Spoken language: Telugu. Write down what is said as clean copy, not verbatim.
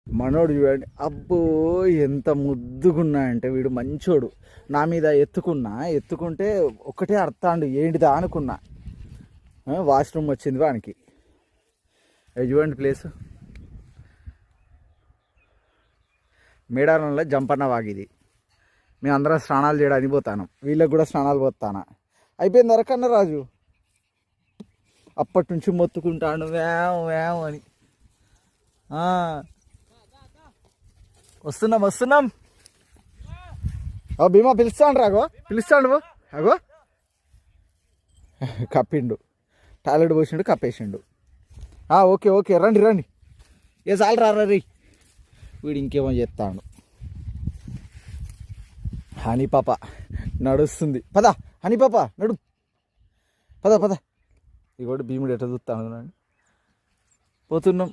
మనోడు చూడండి, అబ్బో ఎంత ముద్దుగున్నా వీడు మంచోడు. నా మీద ఎత్తుకుంటే ఒక్కటే అర్థాండు ఏంటిదా అనుకున్నా. వాష్రూమ్ వచ్చింది వానికి. చూడండి ప్లేసు, మేడారంలో జంపన్న వాగిది. మేము అందరం స్నానాలు చేయడానికి పోతాను, వీళ్ళకి కూడా స్నానాలు పోతాను. అయిపోయింది వరకన్నా రాజు. అప్పటి నుంచి మొత్తుకుంటాను వేవ్ వేవ్ అని. వస్తున్నాం. భీమా పిలుస్తాను రాగో, పిలుస్తాడు. అగో కప్పిండు, టాయిలెట్ పోసిండు, కప్పేసిండు. ఓకే రండి. ఏ చాలు రీ. వీడు ఇంకేమో చేస్తాడు. హనీ పాప నడుస్తుంది. పద హనీ పాప నడు, పద. ఇగోటి భీముడు ఎట్లా చూస్తాను. పోతున్నాం.